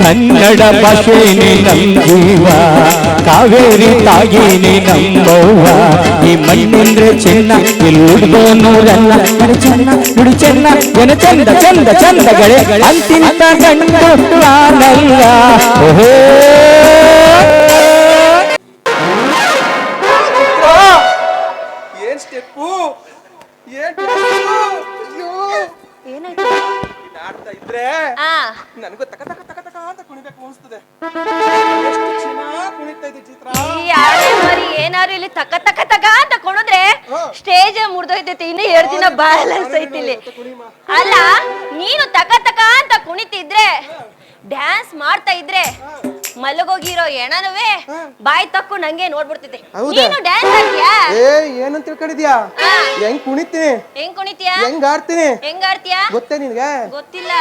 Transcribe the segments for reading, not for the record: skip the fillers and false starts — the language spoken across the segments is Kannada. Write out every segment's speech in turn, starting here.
ಕನ್ನಡ ಭಾಷೆನೇ ನಮ್ಮ ಜೀವ, ಕಾವೇರಿ ತಾಯಿನೇ ನಮ್ಮವ್ವ. ಈ ಮಣ್ಣಂದ್ರೆ ಚೆನ್ನ, ಇಲ್ಲಿ ಹುಡುಗೋನೂರಲ್ಲ. ಚೆನ್ನ ನುಡಿ ಚೆನ್ನ, ಜನ ಚಂದ ಚಂದ ಚಂದಗಳೇ, ಅಂತಿಂತ ಗಂಡು ನಾನಲ್ಲ. ಓಹೋ ಏನ್ ಸ್ಟೆಪ್ಪು, ಆಡ್ತಾ ಇದ್ರೆ ನನಗೂ ತಕ ತಕ ತಕ ತಕ ಅಂತ ಕುಣಿಬೇಕು ಅನ್ಸ್ತದೆ. ಎಷ್ಟು ಚೆನ್ನಾಗಿ ಕುಣಿತಾ ಇದೆ ಚಿತ್ರ. ಏನಾರು ಇಲ್ಲಿ ತಕ ತಕ ತಕ ಅಂತ ಕುಣಿದ್ರೆ ಸ್ಟೇಜ್ ಮುರಿದೋಯ್ತೈತಿ. ಇನ್ನು 2 ದಿನ ಬ್ಯಾಲೆನ್ಸ್ ಐತಿ ಇಲ್ಲಿ. ಅಲ್ಲ, ನೀನು ತಕ ತಕ ಅಂತ ಕುಣಿತಿದ್ರೆ, ಡ್ಯಾನ್ಸ್ ಮಾಡ್ತಾ ಇದ್ರೆ, ಮಲಗೋಗಿರೋ ಎಣನುವೆ ಬಾಯಿ ತಕ್ಕು ನಂಗೆ ನೋಡ್ಬಿಡ್ತಿದ್ದೆ. ನೀನು ಡ್ಯಾನ್ಸ್ ಆಡ್ತೀಯಾ? ಏನಂತ ತಿಳ್ಕೊಂಡಿದ್ಯಾ? ಹೆಂಗ್ ಕುಣಿತೀನಿ, ಹೆಂಗ್ ಕುಣಿತೀಯಾ, ಹೆಂಗ್ ಆಡ್ತೀನಿ, ಹೆಂಗ್ ಆಡ್ತೀಯಾ ಗೊತ್ತೇ ನಿನ್ಗೆ? ಗೊತ್ತಿಲ್ಲ.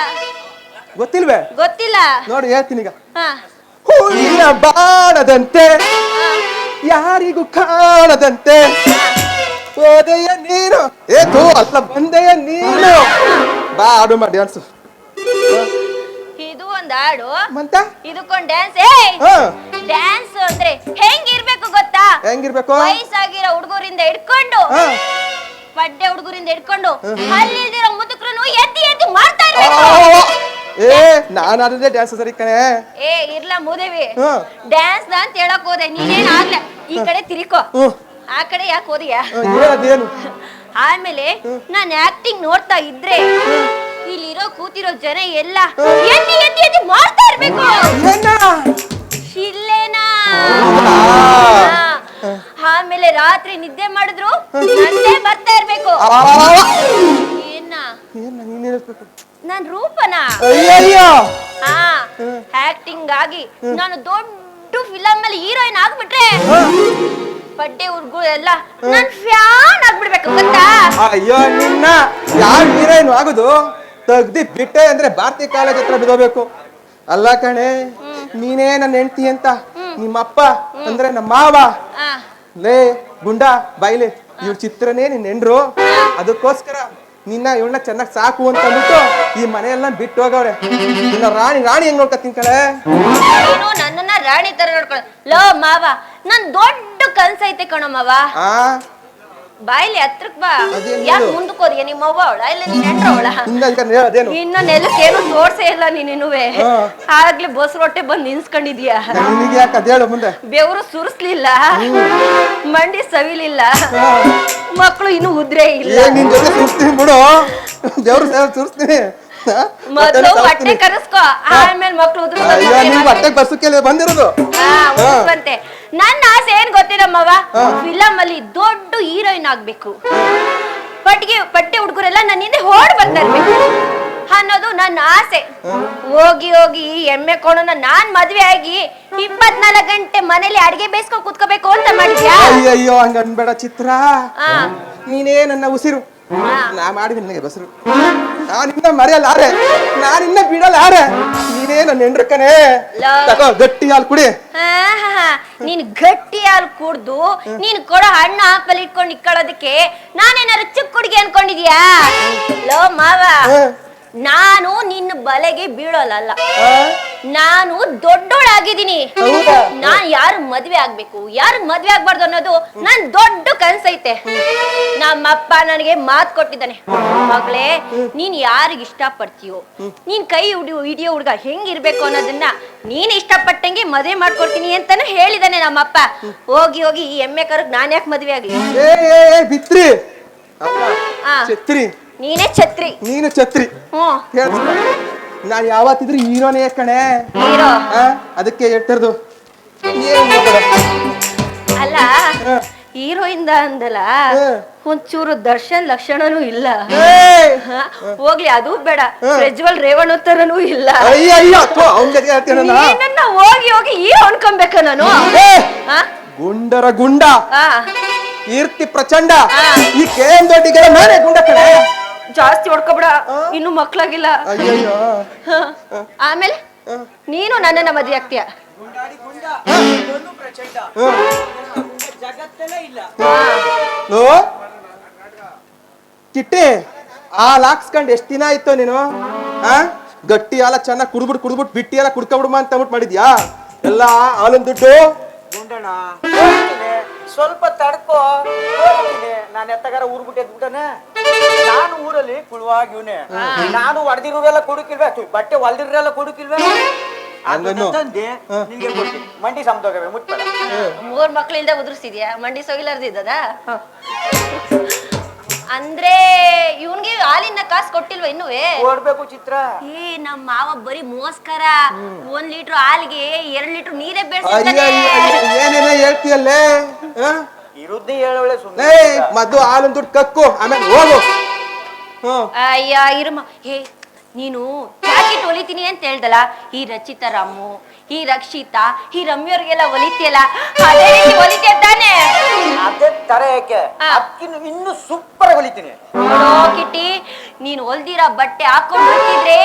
ಗೊತ್ತಿಲ್ವೇ? ಗೊತ್ತಿಲ್ಲ. ನೋಡಿ ಹೇಳ್ತೀನಿ ಈಗ. ಹೂವಿನ ಬಾಣದಂತೆ ಯಾರಿಗೂ ಕಾಣದಂತೆ ಹೋದೆಯ ನೀನು, ಏತೋ ಅಲ್ಲ ಬಂದೆಯ ನೀನು. ಬಾ ಆಡು ಮಾಡಿ ಡ್ಯಾನ್ಸ್. ಇದು ಒಂದ್ ಹಾಡು, ಮತ್ತೆ ಇದಕ್ಕೊಂದ್ ಡ್ಯಾನ್ಸ್. ಡ್ಯಾನ್ಸ್ ಅಂದ್ರೆ ಹೆಂಗಿರ್ಬೇಕು ಗೊತ್ತಾ? ಹೆಂಗಿರ್ಬೇಕು? ವಯಸ್ಸಾಗಿರೋ ಹುಡುಗರಿಂದ ಹಿಡ್ಕೊಂಡು, ಪಡ್ಡೆ ಹುಡುಗರಿಂದ ಹಿಡ್ಕೊಂಡು, ಅಲ್ಲಿಲ್ದಿರೋ ಮುದುಕರು ಎತ್ತಿ ಎತ್ತಿ ಮಾಡ್ತಾ ಇರ್ಬೇಕು. ನಾನು ಆಡಿದ್ರೆ ಡ್ಯಾನ್ಸ್ ಸರಿ ಕಣೆ. ಇರ್ಲ ಮೂದೇವಿ, ಡ್ಯಾನ್ಸ್ ಅಂತ ಹೇಳಕ್ ಹೋದೆ, ನೀನೇನ್ ಆಗ್ಲ ಈ ಕಡೆ ತಿರ್ಕೋ, ಆ ಕಡೆ ಯಾಕೆ ಹೋದಿಯಾ? ಆಮೇಲೆ ನಾನ್ ಆಕ್ಟಿಂಗ್ ನೋಡ್ತಾ ಇದ್ರೆ ಇಲ್ಲಿರೋ ಕೂತಿರೋ ಜನ ಎಲ್ಲ ಎತ್ತಿ ಎತ್ತಿ ಎತ್ತಿ ಮಾಡ್ತಾ ಇರ್ಬೇಕು. ಶಿಲ್ಲೇನಾ? ಆಮೇಲೆ ರಾತ್ರಿ ನಿದ್ದೆ ಮಾಡಿದ್ರು ನಂದೇ ಬರ್ತಾ ಇರ್ಬೇಕು. ಏನ ನನ್ ರೂಪನಾ? ಆಕ್ಟಿಂಗ್ ಆಗಿ ನಾನು ದೊಡ್ಡ ಫಿಲಮ್ ಅಲ್ಲಿ ಹೀರೋಯಿನ್ ಆಗ್ಬಿಟ್ರೆ ಬಡ್ಡೆ ಹುಡುಗರು ಎಲ್ಲ ನನ್ ಫ್ಯಾನ್ ಆಗ್ಬಿಡ್ಬೇಕು ಗೊತ್ತಾ? ಅಯ್ಯೋ ನಿನ್ನ ಯಾರು ಹೀರೋಯಿನ್ ಆಗುದು? ತೆಗ್ದಿ ಬಿಟ್ಟೆ ಅಂದ್ರೆ ಭಾರತಿ ಕಾಲೇಜ್ ಹತ್ರ ಬಿಡೋಬೇಕು. ಅಲ್ಲ ಕಣೆ, ನೀನೇ ನನ್ನ ಹೆಂಡತಿ ಅಂತ ನಿಮ್ಮಪ್ಪ ಅಂದ್ರೆ ನಮ್ಮ ಮಾವ ಲೇ ಗುಂಡ ಬೈಲೆ ಇವ್ರ ಚಿತ್ರನೇ ನಿನ್ ಹೆಂಡ್ರು. ಅದಕ್ಕೋಸ್ಕರ ನಿನ್ನ ಇವಳನ್ನ ಚೆನ್ನಾಗಿ ಸಾಕು ಅಂತ ಅಂದ್ಬಿಟ್ಟು ಈ ಮನೆಯೆಲ್ಲ ಬಿಟ್ಟು ಹೋಗವ್ರೆ. ನಿನ್ನ ರಾಣಿ ರಾಣಿ ಹೆಂಗ್ ನೋಡ್ಕೊತೀನಿ ಕಳೆ? ನೀನು ನನ್ನನ್ನ ರಾಣಿ ತರ ನೋಡ್ಕೊಳ್ಳ. ಲೋ ಮಾವ, ನನ್ ದೊಡ್ಡ ಕನ್ಸೈತೆ ಕಣೋ ಮಾವ. ಬಾಯಿಲಿ ಹತ್ರಕ್ ಬಾ. ಯಾಕೆ ಮುಂದಕ್ಕೆ ಹೋದ್ಯ? ನಿಮ್ಮ ಅವ್ವ ಅವಳ ಇಲ್ಲ ನಿನ್ ಹೆಂಡ್ರ ಅವಳ? ಇನ್ನ ನೆಲಕ್ಕೆ ಏನು ತೋರ್ಸೇ ಇಲ್ಲ ನೀನುವೆ. ಆಗ್ಲೇ ಬಸ್ ರೊಟ್ಟೆ ಬಂದ್ ನಿನ್ಸ್ಕೊಂಡಿದ್ಯಾ. ಬೆವರು ಸುರಿಸ್ಲಿಲ್ಲ, ಮಂಡಿ ಸವಿಲಿಲ್ಲ, ಮಕ್ಕಳು ಇನ್ನು ಉದ್ರೆ ಇಲ್ಲ. ಬಿಡು, ದೇವ್ರು ಸುರಿಸ್ತೀನಿ. ಮೊದ್ಲು ಹೊಟ್ಟೆ ಕರೆಸ್ಕೋ, ಆಮೇಲೆ ಮಕ್ಳು ಬಂದಿರೋದು. ನನ್ನ ಆಸೆ ಏನ್ ಗೊತ್ತಿರಮ್ಮವ, ಫಿಲಮ್ ಅಲ್ಲಿ ದೊಡ್ಡ ಹೀರೋಯಿನ್ ಆಗ್ಬೇಕು, ಪಟ್ಟೆ ಹುಡುಗರೆಲ್ಲ ನನ್ನ ಹಿಂದೆ ಓಡ್ ಬರ್ತಾ ಇರ್ಬೇಕು ಅನ್ನೋದು ನನ್ನ ಆಸೆ. ಹೋಗಿ ಹೋಗಿ ಎಮ್ಮೆ ಕೊಂಡನ ನಾನ್ ಮದ್ವೆ ಆಗಿ 24 ಗಂಟೆ ಮನೇಲಿ ಅಡಿಗೆ ಬೇಯಿಸ್ಕೊಂಡ್ ಕುತ್ಕೋಬೇಕು ಅಂತ ಮಾಡಿದ್ಯಾ? ಅಯ್ಯೋ ಹಂಗ ಅನ್ಬೇಡ ಚಿತ್ರ, ನೀನೇ ನನ್ನ ಉಸಿರು. ನಾ ಮಾಡಿದ ನಿನಗೆ ಬಸರು, ನಾನಿನ್ನ ಮರೆಯಲಾರೆ, ನಾನಿನ್ನ ಬಿಡಲಾರೆ. ನೀನೇ ನನ್ನ ಹೆಂಡ್ರಕ್ಕನೆ. ಗಟ್ಟಿ ಹಾಲು ಕುಡಿ. ನೀನ್ ಗಟ್ಟಿ ಹಾಲು ಕುಡ್ದು ನೀನ್ ಕೊಡೋ ಹಣ್ಣು ಆಪಲ್ ಇಟ್ಕೊಂಡು ಇಕ್ಕೊಳ್ಳೋದಕ್ಕೆ ನಾನೇನಾರು ಚಿಕ್ಕ ಹುಡುಗಿ ಅನ್ಕೊಂಡಿದ್ಯಾ? ಲೋ ಮಾವ, ನಾನು ನಿನ್ನ ಬಲೆಗೆ ಬೀಳೋಲ್ಲ. ನಾನು ದೊಡ್ಡೋಳಾಗಿದ್ದೀನಿ. ನಾನ್ ಯಾರು ಮದ್ವೆ ಆಗ್ಬೇಕು, ಯಾರು ಮದ್ವೆ ಆಗ್ಬಾರ್ದು ಅನ್ನೋದು ನನ್ ದೊಡ್ಡ ಕನ್ಸೈತೆ. ನಮ್ಮಪ್ಪ ನನಗೆ ಮಾತು ಕೊಟ್ಟಿದ್ದಾನೆ, ಮಗಳೇ ನೀನ್ ಯಾರಿಗ ಇಷ್ಟ ಪಡ್ತೀಯೋ, ನೀನ್ ಕೈ ಹಿಡಿಯೋ ಹುಡ್ಗ ಹೆಂಗಿರ್ಬೇಕು ಅನ್ನೋದನ್ನ ನೀನ್ ಇಷ್ಟಪಟ್ಟಂಗೆ ಮದ್ವೆ ಮಾಡ್ಕೊಡ್ತೀನಿ ಅಂತಾನು ಹೇಳಿದಾನೆ ನಮ್ಮಪ್ಪ. ಹೋಗಿ ಹೋಗಿ ಈ ಎಮ್ಮೆ ಕರಗ್ ನಾನ್ ಯಾಕೆ ಮದ್ವೆ ಆಗ್ಲಿ? ನೀನೇ ಛತ್ರಿ. ನೀನು ಛತ್ರಿ. ನಾನ್ ಯಾವತ್ತಿದ್ರು ಹೀರೋನೇ ಕಣೆ. ಹೀರೋ ಅದಕ್ಕೆ ಹೇಳ್ತಿರೋದು. ಅಲ್ಲ, ಹೀರೋಯಿಂದ ಅಂದಲ್ಲ, ಒಂಚೂರು ದರ್ಶನ್ ಲಕ್ಷಣನೂ ಇಲ್ಲ. ಹೋಗ್ಲಿ, ಅದು ಬೇಡ, ಪ್ರಜ್ವಲ್ ರೇವಣ್ಣ ತರನೂ ಇಲ್ಲ. ಹೋಗಿ ಹೋಗಿ ಹೀರೋ ಅನ್ಕೊಬೇಕ ನಾನು? ಗುಂಡರ ಗುಂಡ ಕೀರ್ತಿ ಪ್ರಚಂಡ, ಈ ಕೇಮ್ ದೊಡ್ಡಿಗೆ ನಾನೇ ಗುಂಡ ಕಣೆ. ಜಾಸ್ತಿ ಹೊಡ್ಕೊಬೇಡ, ಇನ್ನು ಮಕ್ಳಾಗಿಲ್ಲ. ಆಮೇಲೆ ನೀನು ನನ್ನನ್ನ ಮದ್ವೆ ಆಗ್ತೀಯ? ಚಿಟ್ಟಿ, ಆ ಲಾಕ್ಸ್ಕೊಂಡ್ ಎಷ್ಟ್ ದಿನ ಆಯ್ತು ನೀನು? ಗಟ್ಟಿ ಹಾಲ ಚೆನ್ನಾಗಿ ಕುಡ್ಬಿಟ್ಟು ಬಿಟ್ಟಿ ಎಲ್ಲ ಕುಡ್ಕೊಬಿಡುಮ ಅಂತ ಅಂದ್ಬಿಟ್ಟು ಮಾಡಿದ್ಯಾ ಎಲ್ಲ ಹಾಲಿನ ದುಡ್ಡು ಗುಂಡಣ್ಣ ಹೋಗ್ತೀನಿ. ಸ್ವಲ್ಪ ತಡ್ಕೋ ಹೋಗ್ತೀನಿ. ನಾನು ಎತ್ತಗಾರ ಊರ್ ಬಿಟ್ಟೆ ಬಿಟ್ಟನೆ. ನಾನು ಊರಲ್ಲಿ ಕುಳುವಾಗಿ ಇವನೇ. ನಾನು ಹೊಡೆದಿರೋರೆಲ್ಲ ಕುಡುಕಿಲ್ವೇ, ಬಟ್ಟೆ ಹೊಲ್ದಿರೋರೆಲ್ಲ ಕುಡುಕಿಲ್ವೇ, ಹಂಗನ್ನು ತಂದೆ ನಿಂಗೆ ಕೊಡ್ತೀನಿ. ಮಂಡಿ ಸಮತೋಗವೆ ಮುಟ್ಬೇಡ. 3 ಮಕ್ಳಿಂದ ಉದುರ್ಸಿದ್ಯಾ ಮಂಡಿ ಸೊಗಿಲಾರ್ದಿದ್ದದ ಅಂದ್ರೆ ಇವನ್ಗೆ ಹಾಲಿನ ಕಾಸು ಕೊಟ್ಟಿಲ್ವ ಇನ್ನುವೇ ಕೊಡ್ಬೇಕು ಚಿತ್ರ. ಏ ನಮ್ಮ ಮಾವ ಬರೀ ಮೋಸ್ಕರ 1 ಲೀಟರ್ ಹಾಲಿಗೆ 2 ಲೀಟರ್ ನೀರೇ ಬೇಡ್ಸಿರ್ತಾನೆ. ಏನೇನ ಹೇಳ್ತೀಯಲ್ಲೇ ಇರುದ್ದೇ ಹೇಳೋಳೆ ಲೇ ಸುಮ್ಮನೆ. ಮದ್ದು ಹಾಲಿನ ದುಡ್ಡು ಕಕ್ಕು ಆಮೇಲೆ ಹೋಗು. ಅಯ್ಯ ಇರಮ್ಮ ಹೇ ನೀನು ಜಾಕೆಟ್ ಹೊಲಿತೀನಿ ಅಂತ ಹೇಳ್ದಲ್ಲ, ಈ ರಚಿತಾ ರಾಮು, ಈ ರಕ್ಷಿತಾ, ಈ ರಮ್ಯವ್ರಿಗೆಲ್ಲ ಹೊಲಿತಿಯಲ್ಲ, ಅದೇ ರೀತಿ ಹೊಲಿತೀಯ ತಾನೆ? ಅದೇ ತರ ಯಾಕೆ ಅದಕ್ಕಿನ್ನು ಇನ್ನು ಸೂಪರ್ ಹೊಲಿತೀನಿ. ನೋಡೋ ಕಿಟ್ಟಿ, ನೀನು ಹೊಲ್ದಿರೋ ಬಟ್ಟೆ ಹಾಕೊಂಡು ಹೊಲ್ತಿದ್ರೆ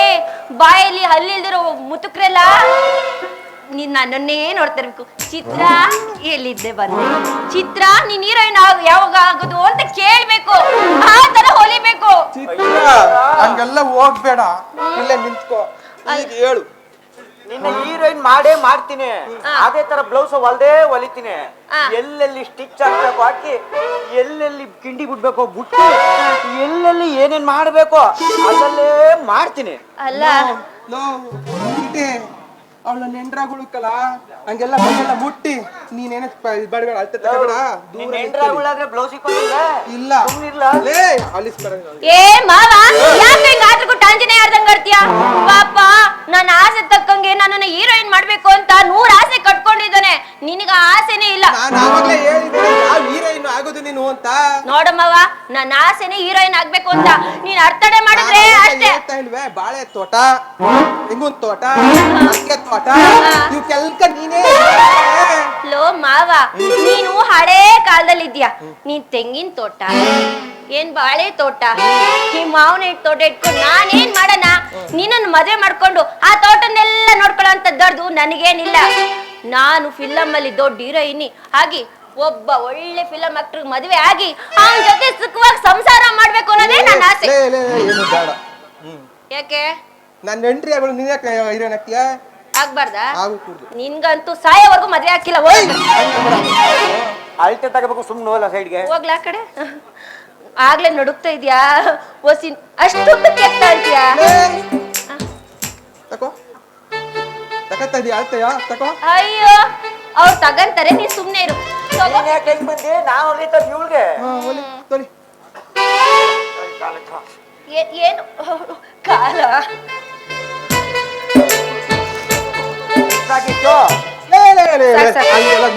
ಬಾಯಲ್ಲಿ ಹಲ್ಲಿಲ್ದಿರೋ ಮುತುಕ್ರೆಲ್ಲ ನೀನ್ ನನ್ನನ್ನೇ ನೋಡ್ತಾ ಇರ್ಬೇಕು. ಚಿತ್ರ ಎಲ್ಲಿದ್ದೆ ಬಂದೆ, ಚಿತ್ರ ನೀನ್ ಹೀರೋಯಿನ್ ಯಾವಾಗ ಆಗೋದು ಅಂತ ಕೇಳ್ಬೇಕು, ಆ ತರ ಹೊಲಿಬೇಕು. ಹಂಗೆಲ್ಲ ಹೋಗ್ಬೇಡ, ಇಲ್ಲೇ ನಿಂತ್ಕೋ. ಈಗ ಹೇಳು. ನಿನ್ನ ಹೀರೋಯಿನ್ ಮಾಡ್ತೀನಿ. ಅದೇ ತರ ಬ್ಲೌಸ್ ಹೊಲಿತೀನಿ. ಎಲ್ಲೆಲ್ಲಿ ಸ್ಟಿಚ್ ಹಾಕ್ಬೇಕು ಹಾಕಿ, ಎಲ್ಲೆಲ್ಲಿ ಕಿಂಡಿ ಬಿಡ್ಬೇಕು ಬಿಟ್ಟು, ಎಲ್ಲೆಲ್ಲಿ ಏನೇನ್ ಮಾಡ್ಬೇಕು ಅದಲ್ಲೇ ಮಾಡ್ತೀನಿ. ಅಲ್ಲ ಅವಳ ನೆಂಡ್ರಾಗುಳಕ್ಕಲ್ಲ ಹಂಗೆಲ್ಲ ಬಂಗೆಲ್ಲ ಮುಟ್ಟಿ ನೀನೇನ ಬೇಡ ಅಳ್ತ ತಗೋಬೇಡ. ಬ್ಲೌಸ್ ಇಲ್ಲ ಲೇ ಅಲಿಸ್ಬೇಡ. ಏ ಮಾವ ಯಾಕೆ ಗಾತ್ರಕ್ಕೂ ಟಾಂಜನೆ ಯಾರ್ದಂಗ್ ಆಡ್ತೀಯ? ಪಾಪ ನನ್ನ ಆಸೆ ತಕ್ಕಂಗೆ ನನ್ನನ್ನ ಹೀರೋಯಿನ್ ಮಾಡ್ಬೇಕು ಅಂತ 100 ಆಸೆ ಕಟ್ಕೊಂಡಿದ್ದಾನೆ. ನಿನಗ ಆಸೆನೇ ಇಲ್ಲ. ನಾನು ಆವಾಗಲೇ ಹೇಳಿದ್ದೆ ಯಾವ ಹೀರೋಯಿನ್ ಆಗೋದು ನೀನು ಅಂತ. ನೋಡಮ್ಮವ, ನನ್ನ ಆಸೆನೇ ಹೀರೋಯಿನ್ ಆಗ್ಬೇಕು ಅಂತ. ನೀನ್ ಅರ್ಥನೆ ಮಾಡಿದ್ರೆ ಅಷ್ಟೇ. ಹೇಳ್ತಾ ಇಲ್ವೇ ಬಾಳೆ ತೋಟ, ತೆಂಗಿನ ತೋಟ, ಅಡಿಕೆ ತೋಟ, ಇವ್ ಕೆಲ್ಕ ನೀನೇ. ಲೋ ಮಾವ, ನೀನು ಹಳೇ ಕಾಲದಲ್ಲಿ ಇದ್ಯಾ. ನೀನ್ ತೆಂಗಿನ ತೋಟ ಏನ್ ಬಾಳೆ ತೋಟ, ಈ ಮಾವನ ತೋಟ ಇಟ್ಕೊಂಡು ನಾನೇನ್ ಮಾಡಣ? ನಿನ್ನನ್ನು ಮದುವೆ ಮಾಡ್ಕೊಂಡು ಆ ತೋಟನೆಲ್ಲ ನೋಡ್ಕೊಳ್ಳೋ ಅಂತ ದೊಡ್ಡದು ನನಗೇನಿಲ್ಲ. ನಾನು ಫಿಲಮ್ ಅಲ್ಲಿ ದೊಡ್ಡ ಹೀರೋಯಿನಿ ಆಗಿ ಒಬ್ಬ ಒಳ್ಳೆ ಫಿಲಂ ಆಕ್ಟರ್ ಮದುವೆ ಆಗಿ ಅವನ ಜೊತೆ ಸುಖವಾಗಿ ಸಂಸಾರ ಮಾಡ್ಬೇಕು ಅನ್ನೋದೇ ನನ್ನ ಆಸೆ. ಏನು ಬೇಡ. ಯಾಕೆ ನನ್ನ ಎಂಟ್ರಿ ಆಗಲು ನೀನ್ ಯಾಕೆ ಹೀರೋಯಿನ್ ಆಗ್ತೀಯಾ? ಆಗ್ಬಾರ್ದಾ? ಆಗಕೂಡ್ದು. ನಿನ್ಗಂತೂ ಸಾಯೋವರೆಗೂ ಮದುವೆ ಹಾಕಿಲ್ಲ. ಅಳತೆ ತಗೋಬೇಕು ಸುಮ್ಮನೆ ಹೋಗಲ್ಲ ಸೈಡ್ಗೆ. ಹೋಗ್ಲಾ ಆ ಕಡೆ. ಆಗ್ಲೇ ನಡುಕ್ತಾ ಇದ್ಯಾ ಒಸಿ ಅಷ್ಟು ಕೆತ್ತ ಇದ್ಯಾ? ತಕೋ ತಕತ್ತಾ ಇದೀಯ ಅಳ್ತೆಯಾ? ತಕೋ. ಅಯ್ಯೋ ಅವ್ರು ತಗಂತಾರೆ, ನೀನ್ ಸುಮ್ನೆ ಇರು. ನೀನ್ ಯಾಕೆ ಹೆಂಗ್ ಬಂದಿ? ನಾನು ಹೊಲಿತ ಇವ್ಳಿಗೆ ತೊಳಿ. ಏನು ಕಾಲ ಸಾಕಿತ್ತು. ಹಂಗೆಲ್ಲ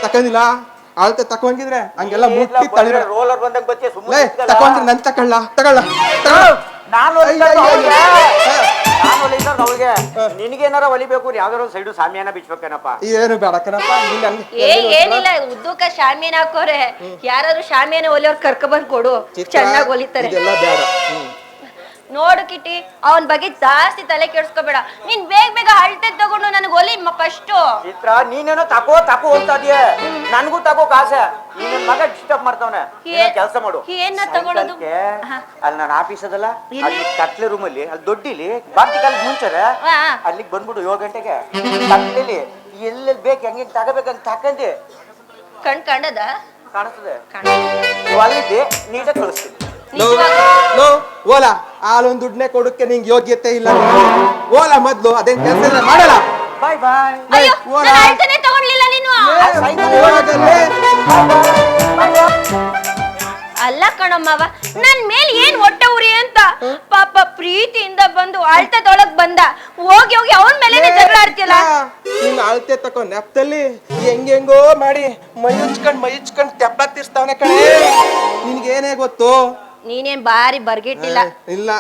ತಕೊಂಡಿಲ್ಲ. ಅಳ್ತೆ ತಕೊಂಗಿದ್ರೆ ಹಂಗೆಲ್ಲ ಮುಟ್ಟಿ ತಳಿ ರೋಲರ್ ಬಂದಂಗ್ ಬತ್ತಿ ಸುಮ್ಮನೆ ತಕೊಂಡ್ರೆ ನನ್ ತಕೊಳ್ಳ. ನಾನು ಅವಳಿಗೆ ನಿನಗೇನಾರ ಹೊಲಿಬೇಕು, ಯಾವ್ದಾರ ಸೈಡು ಸಾಮಿಯಾನ ಬಿಚ್ಬೇಕೇನಪ್ಪ? ಏನು ಬೇಡ ಕಣಪ್ಪ. ಏನಿಲ್ಲ, ಉದ್ದಕ್ಕ ಶಾಮಿಯಾನ ಹಾಕೋರೆ. ಯಾರಾದ್ರೂ ಶಾಮಿಯಾನ ಹೊಲಿಯೋರ್ ಕರ್ಕೊಂಡ್ ಕೊಡು, ಚೆನ್ನಾಗಿ ಹೊಲಿತಾರೆ. ನೋಡು ಕಿಟಿ, ಅವನ್ ಬಗ್ಗೆ ಜಾಸ್ತಿ ತಲೆ ಕೆಡ್ಸ್ಕೋಬೇಡ. ನೀನ್ ಬೇಗ ಅಳತೆ ತಗೊಂಡು ನನಗೆ ಹೊಲಿ ಫಸ್ಟ್. ಚಿತ್ರ ನೀನೇನೋ ತಕೋ ಅಂತ ಇದೆಯಾ? ನನ್ಗೂ ತಗೋಕ್ ಆಸೆ. ನಿನ್ನ ಮಗ ಡಿಸ್ಟರ್ಬ್ ಮಾಡ್ತಾವನೆ. ಕೆಲಸ ಮಾಡು. ಏನ ತಗೊಳ್ಳೋದು? ಅಲ್ಲಿ ನಾನು ಆಫೀಸ್ ಅದಲ್ಲ, ಅಲ್ಲಿ ಕತ್ಲೆ ರೂಮ್ ಅಲ್ಲಿ, ಅಲ್ಲಿ ದೊಡ್ಡಿಲಿ ಬಾರ್ತಿಕಾಲ ಮುಂಚೆ ಅಲ್ಲಿಗೆ ಬಂದ್ಬಿಡು 7 ಗಂಟೆಗೆ. ಕತ್ಲೆಲಿ ಎಲ್ಲೆಲ್ಲಿ ಬೇಕು ಹೆಂಗೆ ತಗೋಬೇಕಂತ ತಕಂಡಿ ಕಂಡದ ಕಾಣಿಸ್ತದೆ. ಅಲ್ಲಿದ್ದೆ ನೀಟಾಗಿ ಕಳಿಸ್ತೀನಿ. ಓಲಾ ಹಾಲೊಂದು ದುಡ್ಡನ್ನೇ ಕೊಡಕ್ಕೆ ನಿಂಗೆ ಯೋಗ್ಯತೆ ಇಲ್ಲ. ಓಲಾ ಮೊದ್ಲು ಅದೇನ್ ಕೆಲಸ ಮಾಡಲ್ಲ. ಬಾಯ್ ಬಾಯ್. ಅಯ್ಯೋ, ನಾನು ಅಳತೆನೇ ತಗೊಳ್ಳಿಲ್ಲ ನೀನು. ಅಲ್ಲ ಕಣಮ್ಮವ, ನನ್ ಮೇಲೆ ಏನ್ ಹೊಟ್ಟೆ ಉರಿ ಅಂತ ಪಾಪ ಪ್ರೀತಿಯಿಂದ ಬಂದು ಅಳತೆದೊಳಗ್ ಬಂದ. ಹೋಗಿ ಅವನ ಮೇಲೆ ಜಗಳ ಆಡ್ತಿಯಲ್ಲ. ನೀನ್ ಅಳತೆ ತಕೊ ನೆಪ್ತಲ್ಲಿ ಹೆಂಗೆಂಗೋ ಮಾಡಿ ಮೈ ಉಚ್ಕೊಂಡ್ ತೆಪ್ಪ ತಿರ್ಸ್ತಾವನೆ ಕಣೆ. ನಿನ್ಗೇನೇ ಗೊತ್ತು? ನೀನೇನ್ ಬಾರಿ ಬರ್ಗಿಟ್ಟಿಲ್ಲ. ಇಲ್ಲ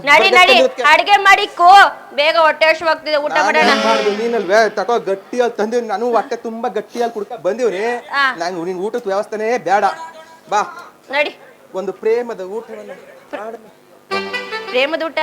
ನಡಿ ಅಡಿಗೆ ಮಾಡಿಕ್ಕೋ, ಬೇಗ ಹೊಟ್ಟೆ ಹಸಿವಾಗ್ತಿದೆ, ಊಟ ಮಾಡೋಣ. ನೀನಲ್ವೇ ತಕೋ ಗಟ್ಟಿಯಲ್ಲಿ ತಂದಿವ್. ನಾನು ಹೊಟ್ಟೆ ತುಂಬಾ ಗಟ್ಟಿಯಲ್ಲಿ ಕುಡ್ಕ ಬಂದಿವ್ರಿ. ನಂಗೆ ನಿನ್ ಊಟದ ವ್ಯವಸ್ಥೆನೇ ಬೇಡ. ಬಾ ನಡಿ, ಒಂದು ಪ್ರೇಮದ ಊಟವನ್ನು. ಪ್ರೇಮದ ಊಟ.